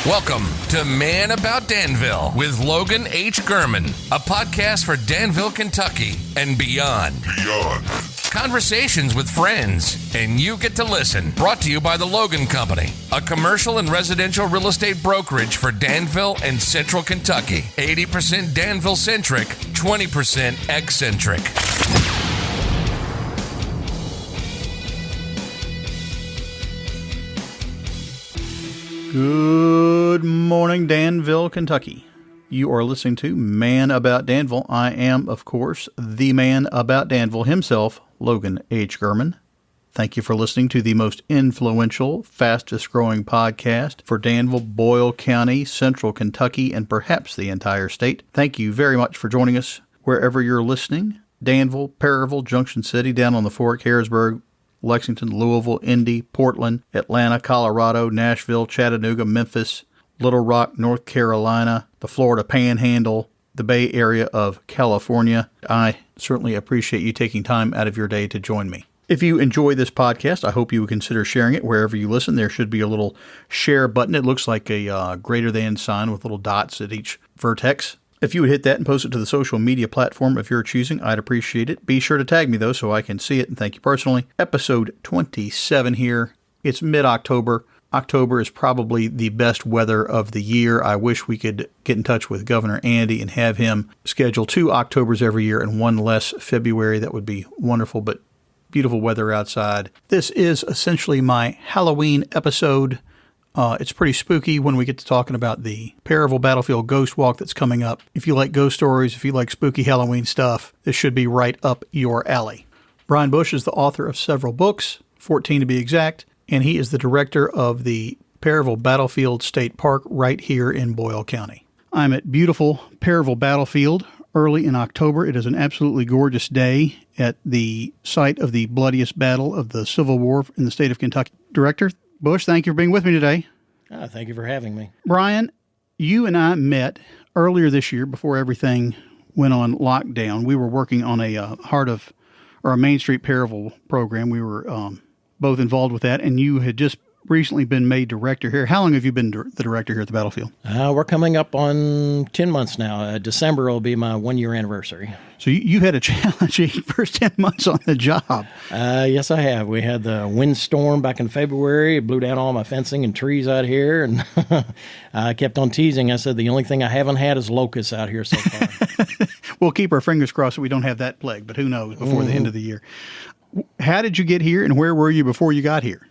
Welcome to Man About Danville with Logan H. Gurman, a podcast for Danville, Kentucky, and beyond. Conversations with friends, and you get to listen. Brought to you by the Logan Company, a commercial and residential real estate brokerage for Danville and Central Kentucky. 80% Danville-centric, 20% eccentric. Good morning, Danville, Kentucky. You are listening to Man About Danville. I am, of course, the man about Danville himself, Logan H. Gurman. Thank you for listening to the most influential, fastest-growing podcast for Danville, Boyle County, Central Kentucky, and perhaps the entire state. Thank you very much for joining us wherever you're listening. Danville, Perryville, Junction City, down on the Fork, Harrisburg, Lexington, Louisville, Indy, Portland, Atlanta, Colorado, Nashville, Chattanooga, Memphis, Little Rock, North Carolina, the Florida Panhandle, the Bay Area of California. I certainly appreciate you taking time out of your day to join me. If you enjoy this podcast, I hope you would consider sharing it wherever you listen. There should be a little share button. It looks like a greater than sign with little dots at each vertex. If you would hit that and post it to the social media platform of your choosing, I'd appreciate it. Be sure to tag me, though, so I can see it, and thank you personally. Episode 27 here. It's mid-October. October is probably the best weather of the year. I wish we could get in touch with Governor Andy and have him schedule 2 Octobers every year and one less February. That would be wonderful, but beautiful weather outside. This is essentially my Halloween episode. It's pretty spooky when we get to talking about the Perryville Battlefield Ghost Walk that's coming up. If you like ghost stories, if you like spooky Halloween stuff, this should be right up your alley. Brian Bush is the author of several books, 14 to be exact, and he is the director of the Perryville Battlefield State Park right here in Boyle County. I'm at beautiful Perryville Battlefield early in October. It is an absolutely gorgeous day at the site of the bloodiest battle of the Civil War in the state of Kentucky. Director Bush, thank you for being with me today. Thank you for having me. Brian, you and I met earlier this year before everything went on lockdown. We were working on a Main Street Perryville program. We were both involved with that, and you had just recently been made director here. How long have you been the director here at the battlefield? We're coming up on 10 months now. December will be my 1-year anniversary. So you had a challenging first 10 months on the job. Yes, I have. We had the windstorm back in February. It blew down all my fencing and trees out here, and I kept on teasing. I said, the only thing I haven't had is locusts out here so far. We'll keep our fingers crossed that we don't have that plague, but who knows before the end of the year. How did you get here, and where were you before you got here?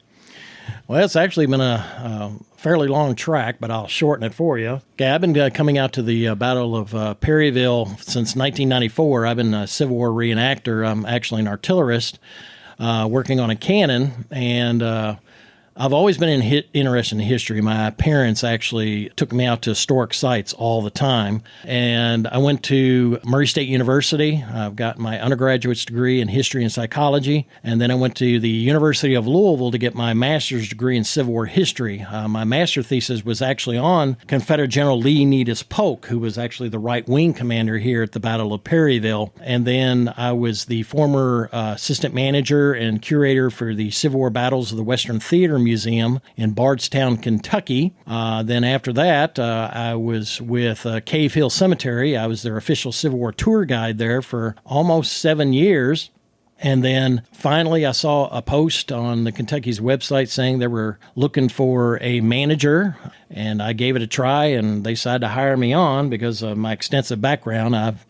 Well, it's actually been a fairly long track, but I'll shorten it for you. Okay, I've been coming out to the Battle of Perryville since 1994. I've been a Civil War reenactor. I'm actually an artillerist working on a cannon, and I've always been interested in history. My parents actually took me out to historic sites all the time, and I went to Murray State University. I've got my undergraduate's degree in history and psychology, and then I went to the University of Louisville to get my master's degree in Civil War history. My master thesis was actually on Confederate General Leonidas Polk, who was actually the right-wing commander here at the Battle of Perryville. And then I was the former assistant manager and curator for the Civil War battles of the Western Theater Museum in Bardstown, Kentucky. Then after that, I was with Cave Hill Cemetery. I was their official Civil War tour guide there for almost 7 years. And then finally I saw a post on the Kentucky's website saying they were looking for a manager, and I gave it a try, and they decided to hire me on because of my extensive background. I've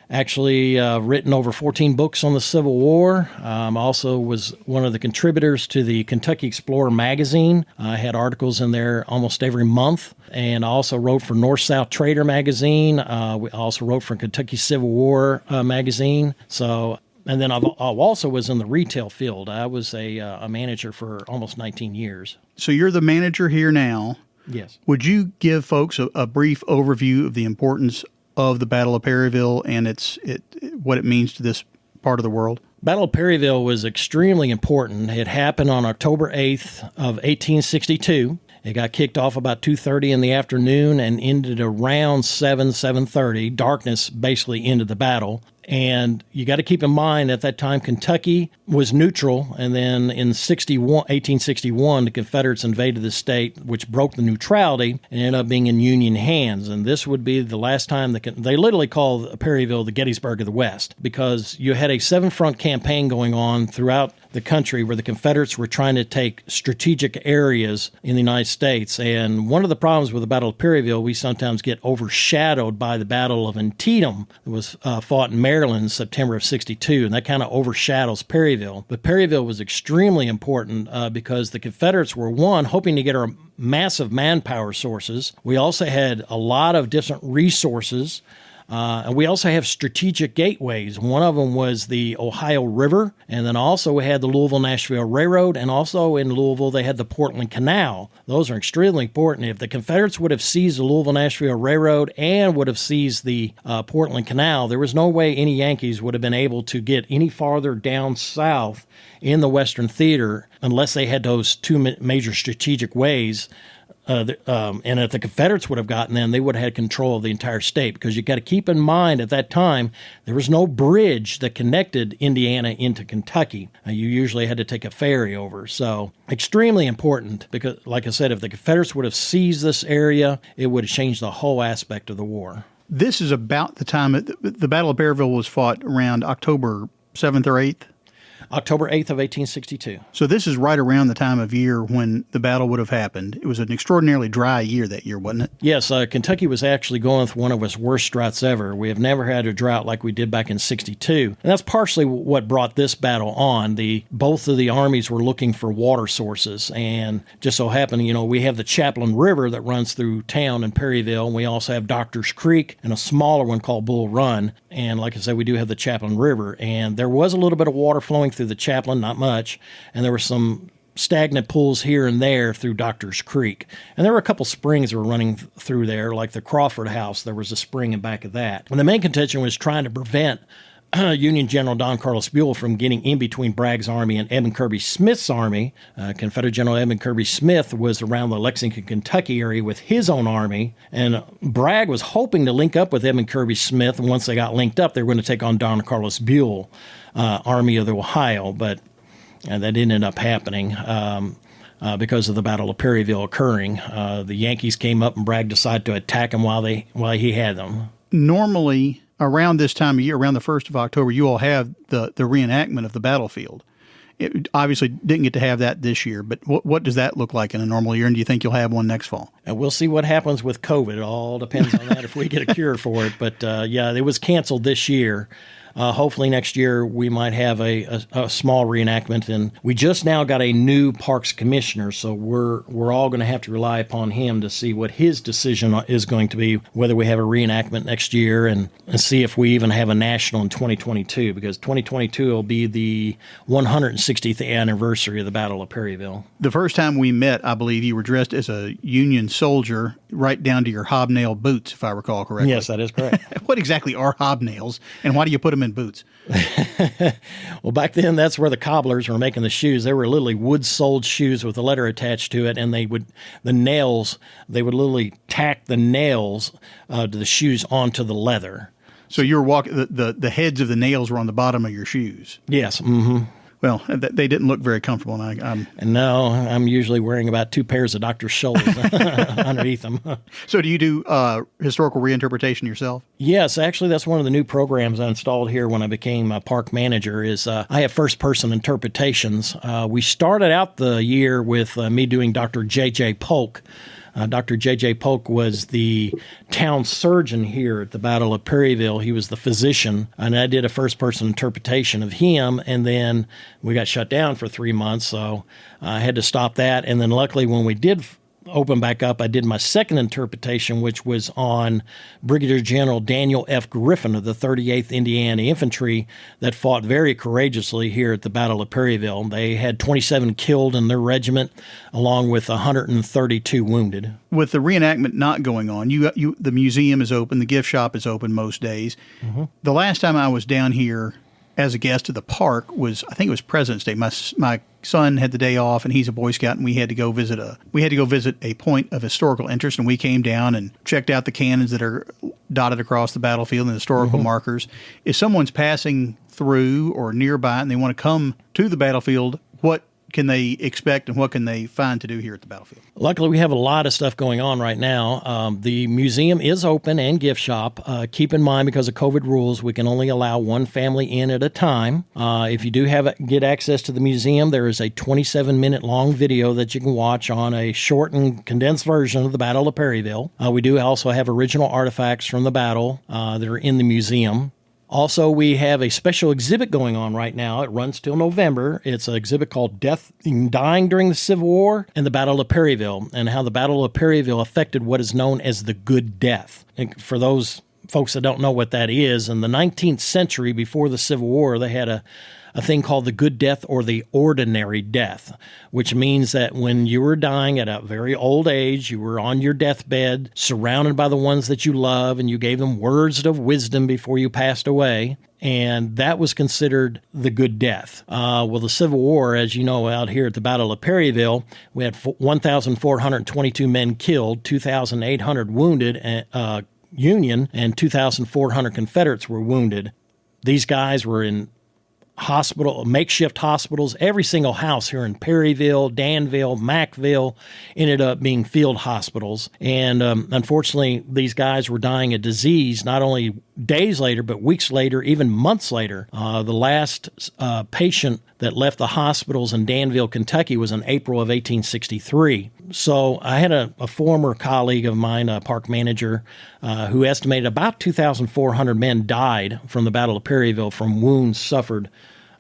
actually written over 14 books on the Civil War. Also was one of the contributors to the Kentucky Explorer magazine. I had articles in there almost every month, and I also wrote for North-South Trader magazine. We also wrote for Kentucky Civil War magazine. And then I also was in the retail field. I was a manager for almost 19 years. So you're the manager here now. Yes. Would you give folks a brief overview of the importance of the Battle of Perryville and what it means to this part of the world? Battle of Perryville was extremely important. It happened on October 8th of 1862. It got kicked off about 2:30 in the afternoon and ended around 7:30. Darkness basically ended the battle. And you got to keep in mind at that time, Kentucky was neutral. And then in 1861, the Confederates invaded the state, which broke the neutrality and ended up being in Union hands. And this would be the last time they literally called Perryville the Gettysburg of the West, because you had a seven-front campaign going on throughout the country where the Confederates were trying to take strategic areas in the United States. And one of the problems with the Battle of Perryville, we sometimes get overshadowed by the Battle of Antietam that was fought in Maryland in September of 62, and that kind of overshadows Perryville. But Perryville was extremely important because the Confederates were, one, hoping to get our massive manpower sources. We also had a lot of different resources. And we also have strategic gateways. One of them was the Ohio River, and then also we had the Louisville-Nashville Railroad, and also in Louisville they had the Portland Canal. Those are extremely important. If the Confederates would have seized the Louisville-Nashville Railroad and would have seized the Portland Canal, there was no way any Yankees would have been able to get any farther down south in the Western Theater unless they had those two major strategic ways. And if the Confederates would have gotten them, they would have had control of the entire state, because you got to keep in mind at that time there was no bridge that connected Indiana into Kentucky. You usually had to take a ferry over. So extremely important, because, like I said, if the Confederates would have seized this area, it would have changed the whole aspect of the war. This is about the time the Battle of Perryville was fought around October 7th or 8th? October 8th of 1862. So this is right around the time of year when the battle would have happened. It was an extraordinarily dry year that year, wasn't it? Yes, Kentucky was actually going through one of its worst droughts ever. We have never had a drought like we did back in 62. And that's partially what brought this battle on. Both of the armies were looking for water sources. And just so happened, we have the Chaplain River that runs through town in Perryville. And we also have Doctor's Creek and a smaller one called Bull Run. And like I said, we do have the Chaplain River. And there was a little bit of water flowing through the Chaplain, not much, and there were some stagnant pools here and there through Doctor's Creek. And there were a couple springs that were running through there, like the Crawford House. There was a spring in back of that. And the main contention was trying to prevent Union General Don Carlos Buell from getting in between Bragg's army and Edmund Kirby Smith's army. Confederate General Edmund Kirby Smith was around the Lexington, Kentucky area with his own army, and Bragg was hoping to link up with Edmund Kirby Smith, and once they got linked up, they were going to take on Don Carlos Buell, Army of the Ohio, but that didn't end up happening. Because of the Battle of Perryville occurring. The Yankees came up and Bragg decided to attack him while he had them. Normally, around this time of year, around the 1st of October, you all have the reenactment of the battlefield. It obviously didn't get to have that this year, but what does that look like in a normal year, and do you think you'll have one next fall? And we'll see what happens with COVID. It all depends on that if we get a cure for it. But, it was canceled this year. Hopefully next year we might have a small reenactment, and we just now got a new parks commissioner, so we're all going to have to rely upon him to see what his decision is going to be, whether we have a reenactment next year, and see if we even have a national in 2022, because 2022 will be the 160th anniversary of the Battle of Perryville. The first time we met, I believe you were dressed as a Union soldier, right down to your hobnail boots, if I recall correctly. Yes, that is correct. What exactly are hobnails, and why do you put them in boots? Well, back then, that's where the cobblers were making the shoes. They were literally wood-soled shoes with a letter attached to it, and they would literally tack the nails to the shoes onto the leather. So you were walking, the heads of the nails were on the bottom of your shoes. Yes. Mm-hmm. Well, they didn't look very comfortable. And no, I'm usually wearing about 2 pairs of Dr. Scholl's underneath them. So do you do historical reinterpretation yourself? Yes, actually, that's one of the new programs I installed here when I became a park manager. Is I have first-person interpretations. We started out the year with me doing Dr. J.J. Polk. Dr. J.J. Polk was the town surgeon here at the Battle of Perryville. He was the physician, and I did a first-person interpretation of him, and then we got shut down for 3 months, so I had to stop that. And then luckily when we did open back up, I did my second interpretation, which was on Brigadier General Daniel F. Griffin of the 38th Indiana Infantry that fought very courageously here at the Battle of Perryville. They had 27 killed in their regiment, along with 132 wounded. With the reenactment not going on, the museum is open, the gift shop is open most days. Mm-hmm. The last time I was down here as a guest at the park was, I think it was President's Day. My son had the day off, and he's a Boy Scout, and we had to go visit a point of historical interest, and we came down and checked out the cannons that are dotted across the battlefield and historical markers. If someone's passing through or nearby and they want to come to the battlefield, what can they expect and what can they find to do here at the battlefield? Luckily, we have a lot of stuff going on right now. The museum is open and gift shop. Keep in mind, because of COVID rules, we can only allow one family in at a time. If you do get access to the museum, there is a 27-minute long video that you can watch on a short and condensed version of the Battle of Perryville. We do also have original artifacts from the battle that are in the museum. Also, we have a special exhibit going on right now. It runs till November. It's an exhibit called Dying During the Civil War and the Battle of Perryville, and how the Battle of Perryville affected what is known as the Good Death. And for those folks that don't know what that is, in the 19th century, before the Civil War, they had a thing called the good death or the ordinary death, which means that when you were dying at a very old age, you were on your deathbed, surrounded by the ones that you love, and you gave them words of wisdom before you passed away. And that was considered the good death. Well, the Civil War, as you know, out here at the Battle of Perryville, we had 1,422 men killed, 2,800 wounded, Union, and 2,400 Confederates were wounded. These guys were in makeshift hospitals. Every single house here in Perryville, Danville, Mackville ended up being field hospitals. And unfortunately, these guys were dying of disease not only days later, but weeks later, even months later. The last patient that left the hospitals in Danville, Kentucky was in April of 1863. So I had a former colleague of mine, a park manager, who estimated about 2,400 men died from the Battle of Perryville from wounds suffered,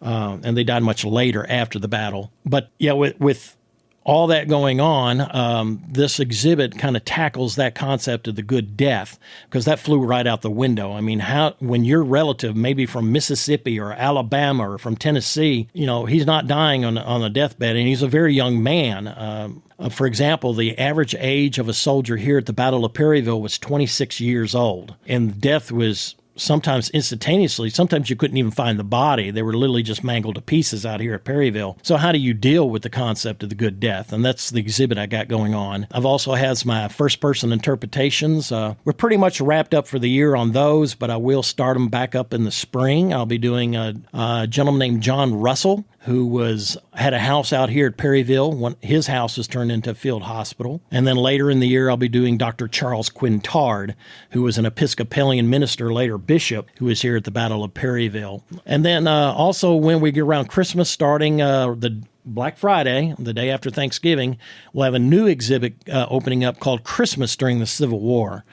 and they died much later after the battle. But yeah, with all that going on, this exhibit kind of tackles that concept of the good death, because that flew right out the window. I mean, when your relative, maybe from Mississippi or Alabama or from Tennessee, he's not dying on a deathbed, and he's a very young man. For example, the average age of a soldier here at the Battle of Perryville was 26 years old, and death was sometimes instantaneously. Sometimes you couldn't even find the body. They were literally just mangled to pieces out here at Perryville. So how do you deal with the concept of the good death? And that's the exhibit I got going on. I've also had my first-person interpretations. We're pretty much wrapped up for the year on those, but I will start them back up in the spring. I'll be doing a gentleman named John Russell, who had a house out here at Perryville. His house was turned into a field hospital. And then later in the year, I'll be doing Dr. Charles Quintard, who was an Episcopalian minister, later bishop, who was here at the Battle of Perryville. And then also when we get around Christmas, starting the Black Friday, the day after Thanksgiving, we'll have a new exhibit opening up called Christmas During the Civil War.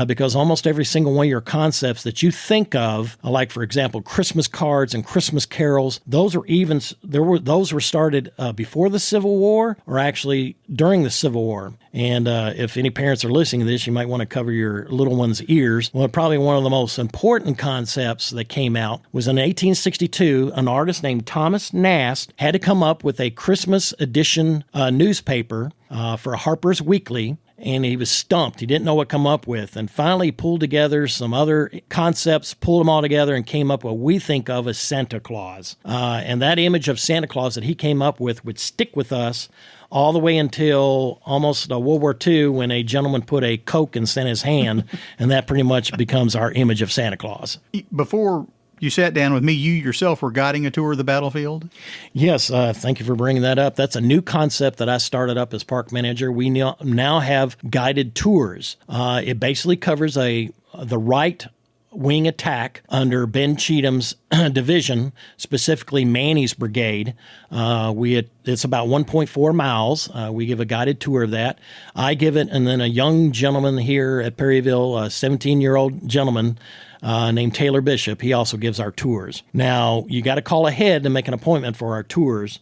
Because almost every single one of your concepts that you think of, like, for example, Christmas cards and Christmas carols, those were started before the Civil War, or actually during the Civil War. And if any parents are listening to this, you might want to cover your little one's ears. Well, probably one of the most important concepts that came out was in 1862, an artist named Thomas Nast had to come up with a Christmas edition newspaper for Harper's Weekly. And he was stumped. He didn't know what to come up with. And finally he pulled together some other concepts, pulled them all together, and came up with what we think of as Santa Claus. And that image of Santa Claus that he came up with would stick with us all the way until almost World War II, when a gentleman put a Coke in Santa's hand, and that pretty much becomes our image of Santa Claus. Before you sat down with me, you yourself were guiding a tour of the battlefield? Yes, thank you for bringing that up. That's a new concept that I started up as park manager. We now have guided tours. It basically covers the right wing attack under Ben Cheatham's division, specifically Manny's brigade. It's about 1.4 miles. We give a guided tour of that. I give it, and then a young gentleman here at Perryville, a 17-year-old gentleman, named Taylor Bishop. He also gives our tours. Now, you got to call ahead to make an appointment for our tours.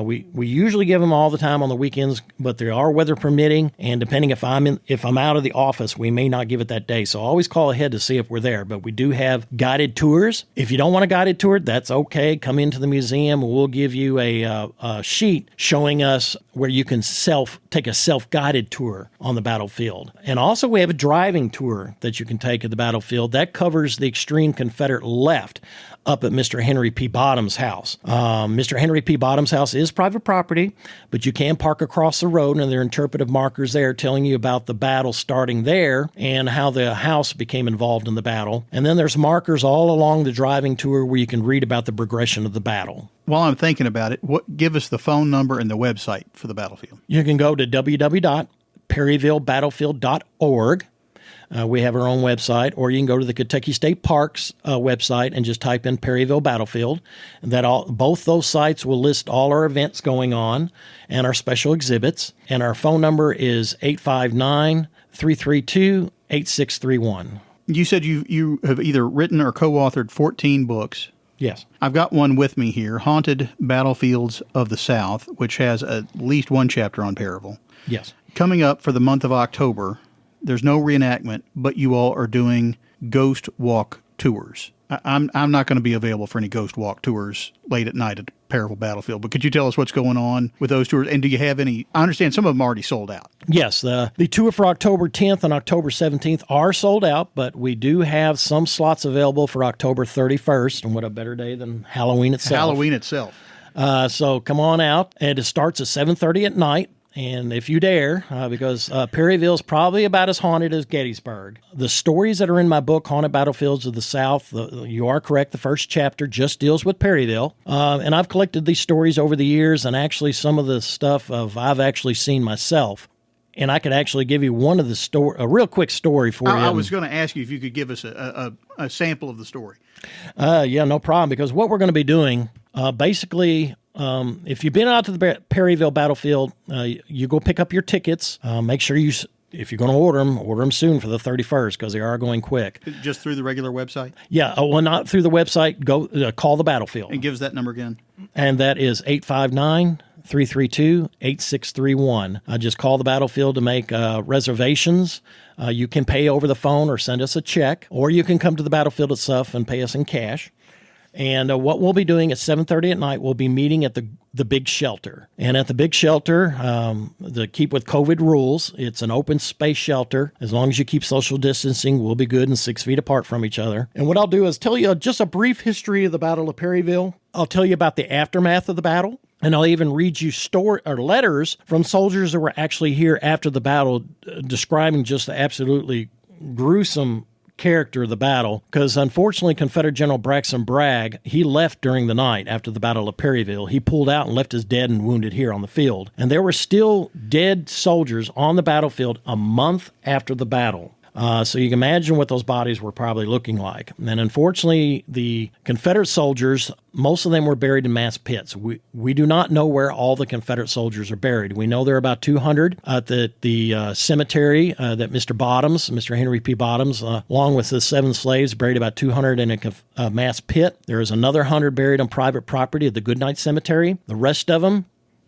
We usually give them all the time on the weekends, but they are weather permitting, and depending if I'm out of the office, we may not give it that day. So always call ahead to see if we're there. But we do have guided tours. If you don't want a guided tour, that's okay. Come into the museum. We'll give you a sheet showing us where you can take a self-guided tour on the battlefield. And also we have a driving tour that you can take at the battlefield. That covers the extreme Confederate left up at Mr. Henry P. Bottom's house. Mr. Henry P. Bottom's house house is private property, but you can park across the road, and there are interpretive markers there telling you about the battle starting there and how the house became involved in the battle. And then there's markers all along the driving tour where you can read about the progression of the battle. While I'm thinking about it, give us the phone number and the website for the battlefield. You can go to www.perryvillebattlefield.org. We have our own website, or you can go to the Kentucky State Parks website and just type in Perryville Battlefield. And both those sites will list all our events going on and our special exhibits. And our phone number is 859-332-8631. You said you have either written or co-authored 14 books. Yes. I've got one with me here, Haunted Battlefields of the South, which has at least one chapter on Perryville. Yes. Coming up for the month of October, there's no reenactment, but you all are doing ghost walk tours. I'm not going to be available for any ghost walk tours late at night at Perryville Battlefield, but could you tell us what's going on with those tours? And do you have any? I understand some of them already sold out. Yes, the tour for October 10th and October 17th are sold out, but we do have some slots available for October 31st, and what a better day than Halloween itself. Halloween itself. So come on out, and it starts at 7:30 at night. And if you dare, because Perryville's probably about as haunted as Gettysburg. The stories that are in my book, Haunted Battlefields of the South, you are correct, the first chapter just deals with Perryville. And I've collected these stories over the years, and actually some of the stuff I've actually seen myself. And I could actually give you a real quick story for you. I was going to ask you if you could give us a sample of the story. Yeah, no problem, because what we're going to be doing, basically... if you've been out to the Perryville Battlefield, you go pick up your tickets. Make sure if you're going to order them soon for the 31st, because they are going quick. Just through the regular website? Yeah. Well, not through the website. Go call the battlefield. And give us that number again. And that is 859-332-8631. Just call the battlefield to make reservations. You can pay over the phone or send us a check, or you can come to the battlefield itself and pay us in cash. And what we'll be doing at 7:30 at night, we'll be meeting at the big shelter. And at the big shelter, to keep with COVID rules, it's an open space shelter. As long as you keep social distancing, we'll be good and 6 feet apart from each other. And what I'll do is tell you just a brief history of the Battle of Perryville. I'll tell you about the aftermath of the battle. And I'll even read you letters from soldiers that were actually here after the battle, describing just the absolutely gruesome character of the battle, because unfortunately Confederate General Braxton Bragg, he left during the night after the Battle of Perryville. He pulled out and left his dead and wounded here on the field. And there were still dead soldiers on the battlefield a month after the battle. So you can imagine what those bodies were probably looking like. And unfortunately, the Confederate soldiers, most of them were buried in mass pits. We do not know where all the Confederate soldiers are buried. We know there are about 200 at the cemetery that Mr. Henry P. Bottoms, along with the 7 slaves, buried about 200 in a mass pit. There is another 100 buried on private property at the Goodnight Cemetery. The rest of them,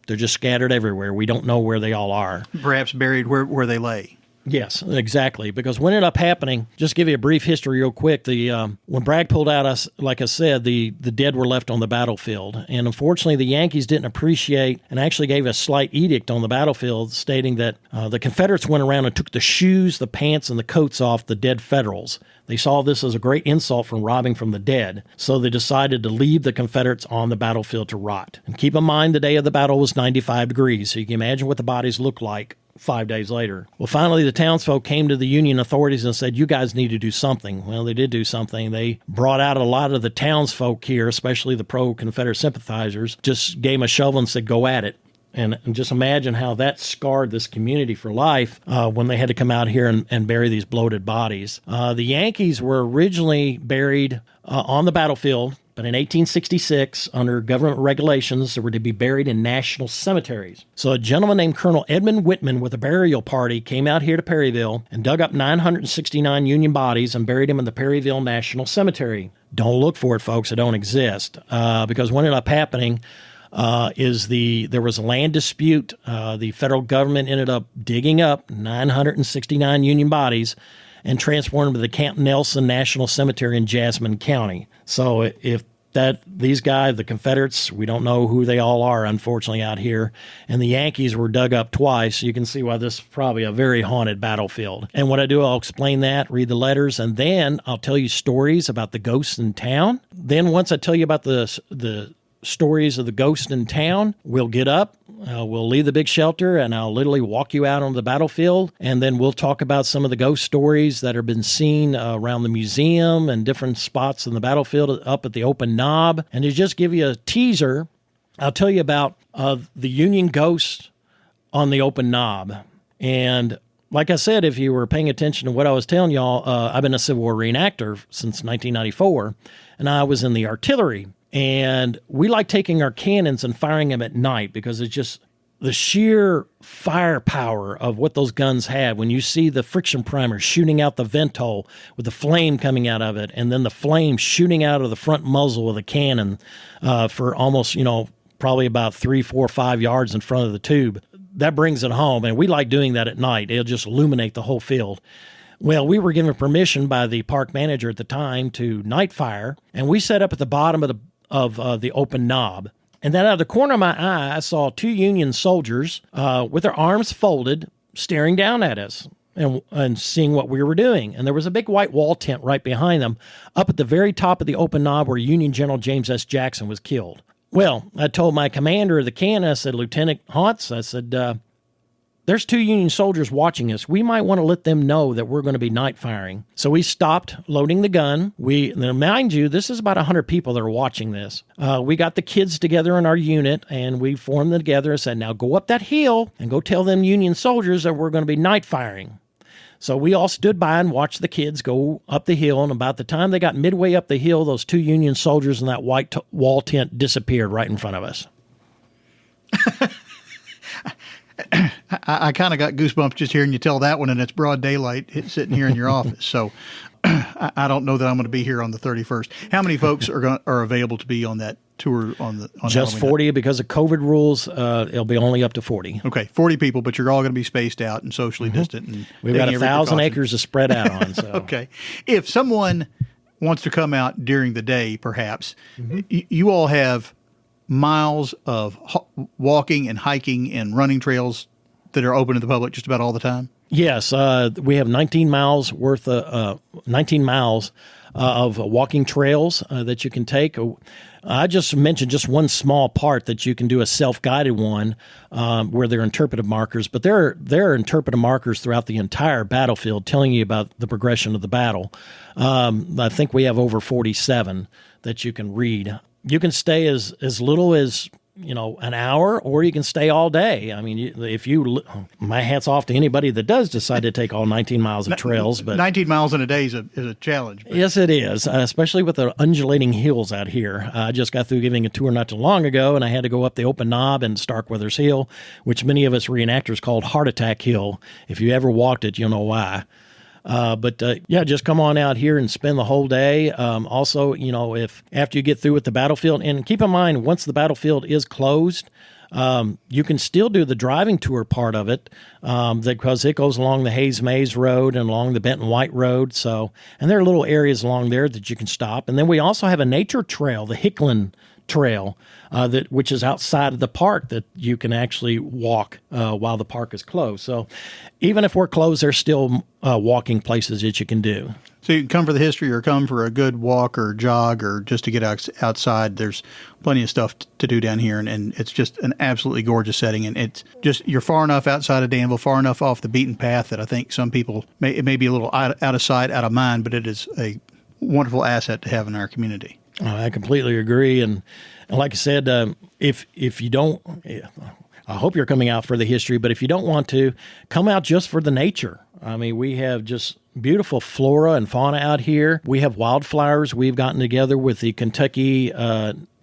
they're just scattered everywhere. We don't know where they all are. Perhaps buried where they lay. Yes, exactly. Because what ended up happening, just to give you a brief history real quick, when Bragg pulled out, like I said, the dead were left on the battlefield. And unfortunately, the Yankees didn't appreciate and actually gave a slight edict on the battlefield stating that the Confederates went around and took the shoes, the pants, and the coats off the dead Federals. They saw this as a great insult from robbing from the dead, so they decided to leave the Confederates on the battlefield to rot. And keep in mind, the day of the battle was 95 degrees, so you can imagine what the bodies looked like 5 days later. Well, finally, the townsfolk came to the Union authorities and said, you guys need to do something. Well, they did do something. They brought out a lot of the townsfolk here, especially the pro-Confederate sympathizers, just gave them a shovel and said, go at it. And just imagine how that scarred this community for life when they had to come out here and bury these bloated bodies. The Yankees were originally buried on the battlefield, but in 1866, under government regulations, they were to be buried in national cemeteries. So a gentleman named Colonel Edmund Whitman with a burial party came out here to Perryville and dug up 969 Union bodies and buried them in the Perryville National Cemetery. Don't look for it, folks. It don't exist. Because what ended up happening there was a land dispute. The federal government ended up digging up 969 Union bodies and transporting them to the Camp Nelson National Cemetery in Jasmine County. So these guys, the Confederates, we don't know who they all are, unfortunately, out here. And the Yankees were dug up twice. You can see why this is probably a very haunted battlefield. And what I do, I'll explain that, read the letters, and then I'll tell you stories about the ghosts in town. Then once I tell you about the stories of the ghosts in town. We'll get up, we'll leave the big shelter, and I'll literally walk you out on the battlefield, and then we'll talk about some of the ghost stories that have been seen around the museum and different spots in the battlefield up at the open knob. And to just give you a teaser, I'll tell you about the Union ghost on the open knob. And like I said, if you were paying attention to what I was telling y'all, I've been a Civil War reenactor since 1994, and I was in the artillery. And we like taking our cannons and firing them at night because it's just the sheer firepower of what those guns have. When you see the friction primer shooting out the vent hole with the flame coming out of it, and then the flame shooting out of the front muzzle of the cannon for almost, probably about 3, 4, 5 yards in front of the tube. That brings it home, and we like doing that at night. It'll just illuminate the whole field. Well, we were given permission by the park manager at the time to night fire, and we set up at the bottom of the open knob. And then out of the corner of my eye, I saw 2 Union soldiers with their arms folded, staring down at us and seeing what we were doing. And there was a big white wall tent right behind them, up at the very top of the open knob where Union General James S. Jackson was killed. Well, I told my commander of the cannon, I said, Lieutenant Hauntz, I said, there's 2 Union soldiers watching us. We might want to let them know that we're going to be night firing. So we stopped loading the gun. Now, mind you, this is about 100 people that are watching this. We got the kids together in our unit, and we formed them together and said, now go up that hill and go tell them Union soldiers that we're going to be night firing. So we all stood by and watched the kids go up the hill, and about the time they got midway up the hill, those 2 Union soldiers in that white wall tent disappeared right in front of us. I kind of got goosebumps just hearing you tell that one, and it's broad daylight sitting here in your office. So I don't know that I'm going to be here on the 31st. How many folks are available to be on that tour on just Halloween 40 night? Because of COVID rules. It'll be only up to 40. Okay, 40 people, but you're all going to be spaced out and socially distant. And we've got 1,000 acres to spread out on. So okay, if someone wants to come out during the day, perhaps you all have miles of walking and hiking and running trails that are open to the public just about all the time? Yes, we have 19 miles worth of 19 miles of walking trails that you can take. I just mentioned just one small part that you can do a self-guided one where there are interpretive markers, but there are interpretive markers throughout the entire battlefield telling you about the progression of the battle. I think we have over 47 that you can read. You can stay as little as an hour, or you can stay all day. I mean, my hat's off to anybody that does decide to take all 19 miles of trails. But 19 miles in a day is a challenge. But. Yes, it is, especially with the undulating hills out here. I just got through giving a tour not too long ago, and I had to go up the open knob and Starkweather's Hill, which many of us reenactors called Heart Attack Hill. If you ever walked it, you'll know why. But just come on out here and spend the whole day. Also, if after you get through with the battlefield, and keep in mind, once the battlefield is closed, you can still do the driving tour part of it because it goes along the Hayes Maze Road and along the Benton White Road. And there are little areas along there that you can stop. And then we also have a nature trail, the Hickland Trail, which is outside of the park that you can actually walk while the park is closed. So even if we're closed, there's still walking places that you can do. So you can come for the history or come for a good walk or jog or just to get outside. There's plenty of stuff to do down here, and it's just an absolutely gorgeous setting. And it's just you're far enough outside of Danville, far enough off the beaten path that I think some people it may be a little out of sight, out of mind, but it is a wonderful asset to have in our community. I completely agree. And like I said, if you don't, I hope you're coming out for the history, but if you don't want to, come out just for the nature. I mean, we have just beautiful flora and fauna out here. We have wildflowers. We've gotten together with the Kentucky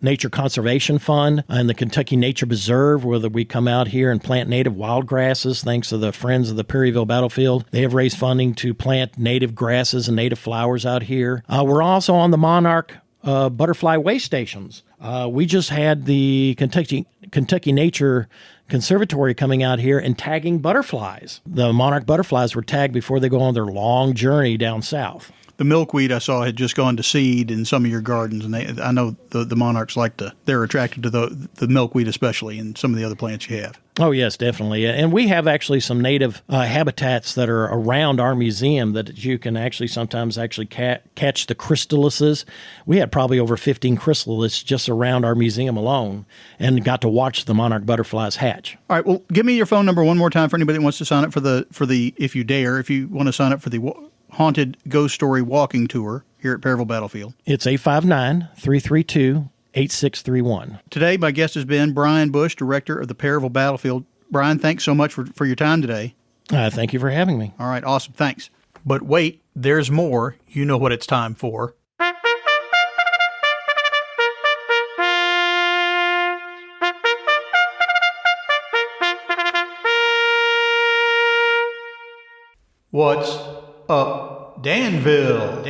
Nature Conservation Fund and the Kentucky Nature Preserve, where we come out here and plant native wild grasses, thanks to the Friends of the Perryville Battlefield. They have raised funding to plant native grasses and native flowers out here. We're also on the Monarch butterfly way stations. We just had the Kentucky Nature Conservatory coming out here and tagging butterflies. The monarch butterflies were tagged before they go on their long journey down south. The milkweed I saw had just gone to seed in some of your gardens, and I know the monarchs they're attracted to the milkweed especially, and some of the other plants you have. Oh, yes, definitely. And we have actually some native habitats that are around our museum that you can actually sometimes catch the chrysalises. We had probably over 15 chrysalises just around our museum alone and got to watch the monarch butterflies hatch. All right, well, give me your phone number one more time for anybody that wants to sign up for the if you dare, if you want to sign up for the Haunted Ghost Story Walking Tour here at Perryville Battlefield. It's 859-332-8631. Today, my guest has been Brian Bush, director of the Perryville Battlefield. Brian, thanks so much for your time today. Thank you for having me. All right, awesome, thanks. But wait, there's more. You know what it's time for. What's up, Danville?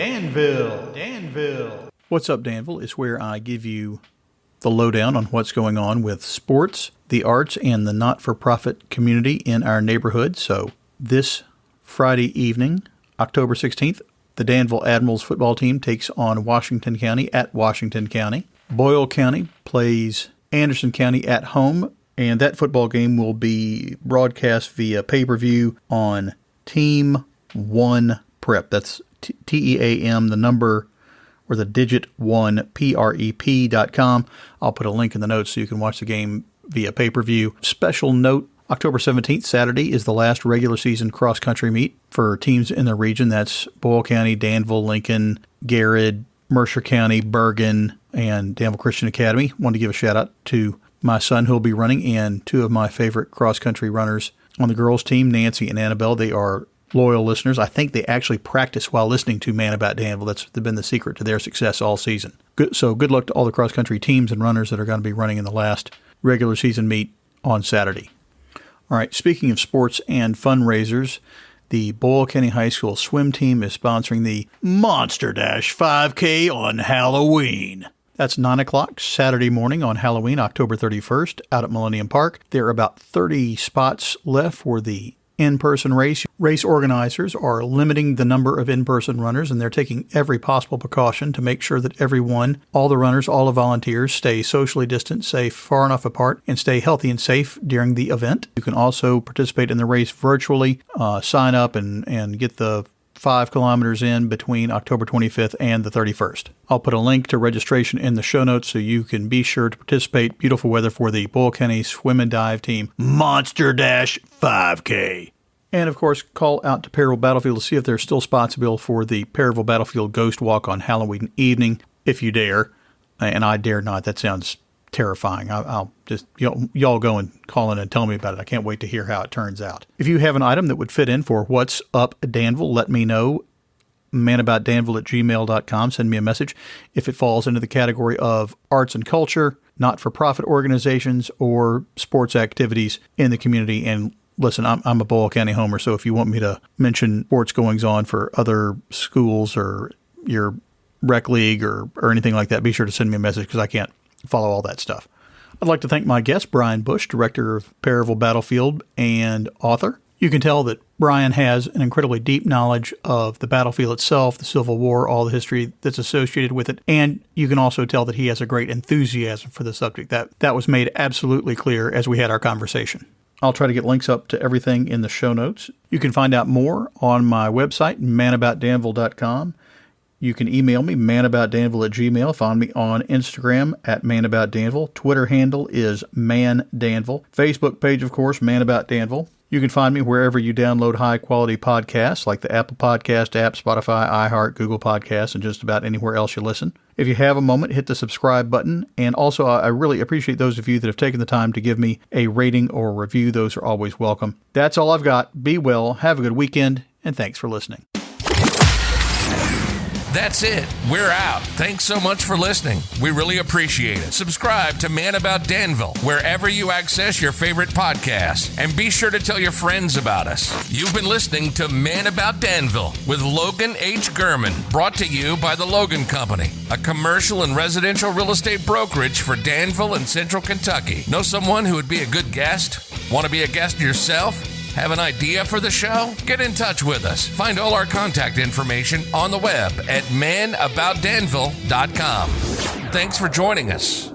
What's up, Danville is where I give you the lowdown on what's going on with sports, the arts, and the not-for-profit community in our neighborhood. So this Friday evening, October 16th, the Danville Admirals football team takes on Washington County at Washington County. Boyle County plays Anderson County at home, and that football game will be broadcast via pay-per-view on Team 1 Prep. That's TEAM, the number or the digit 1 prep.com. I'll put a link in the notes so you can watch the game via pay-per-view. Special note, October 17th, Saturday, is the last regular season cross-country meet for teams in the region. That's Boyle County, Danville, Lincoln, Garrett, Mercer County, Bergen, and Danville Christian Academy. Wanted to give a shout-out to my son who will be running and two of my favorite cross-country runners on the girls' team, Nancy and Annabelle. They are loyal listeners. I think they actually practice while listening to Man About Danville. That's been the secret to their success all season. So good luck to all the cross-country teams and runners that are going to be running in the last regular season meet on Saturday. All right, speaking of sports and fundraisers, the Boyle County High School swim team is sponsoring the Monster Dash 5K on Halloween. That's 9 o'clock Saturday morning on Halloween, October 31st, out at Millennium Park. There are about 30 spots left for the in-person race. Race organizers are limiting the number of in-person runners, and they're taking every possible precaution to make sure that everyone, all the runners, all the volunteers, stay socially distant, stay far enough apart, and stay healthy and safe during the event. You can also participate in the race virtually, sign up and get the 5 kilometers in between October 25th and the 31st. I'll put a link to registration in the show notes so you can be sure to participate. Beautiful weather for the Boyle County Swim and Dive Team Monster Dash 5K. And, of course, call out to Perryville Battlefield to see if there's still spots available for the Perryville Battlefield Ghost Walk on Halloween evening, if you dare. And I dare not. That sounds terrifying. I'll just, y'all go and call in and tell me about it. I can't wait to hear how it turns out. If you have an item that would fit in for What's Up Danville, let me know. manaboutdanville@gmail.com. Send me a message if it falls into the category of arts and culture, not-for-profit organizations, or sports activities in the community. And listen, I'm a Boyle County homer, so if you want me to mention sports goings-on for other schools or your rec league or anything like that, be sure to send me a message because I can't follow all that stuff. I'd like to thank my guest, Brian Bush, director of Perryville Battlefield and author. You can tell that Brian has an incredibly deep knowledge of the battlefield itself, the Civil War, all the history that's associated with it, and you can also tell that he has a great enthusiasm for the subject. That was made absolutely clear as we had our conversation. I'll try to get links up to everything in the show notes. You can find out more on my website, manaboutdanville.com. You can email me, manaboutdanville@gmail. Find me on Instagram at manaboutdanville. Twitter handle is mandanville. Facebook page, of course, Man About Danville. You can find me wherever you download high-quality podcasts, like the Apple Podcast app, Spotify, iHeart, Google Podcasts, and just about anywhere else you listen. If you have a moment, hit the subscribe button. And also, I really appreciate those of you that have taken the time to give me a rating or a review. Those are always welcome. That's all I've got. Be well, have a good weekend, and thanks for listening. That's it. We're out. Thanks so much for listening. We really appreciate it. Subscribe to Man About Danville wherever you access your favorite podcasts, and be sure to tell your friends about us. You've been listening to Man About Danville with Logan H. Gurman, brought to you by the Logan Company, a commercial and residential real estate brokerage for Danville and Central Kentucky. Know someone who would be a good guest? Want to be a guest yourself? Have an idea for the show? Get in touch with us. Find all our contact information on the web at manaboutdanville.com. Thanks for joining us.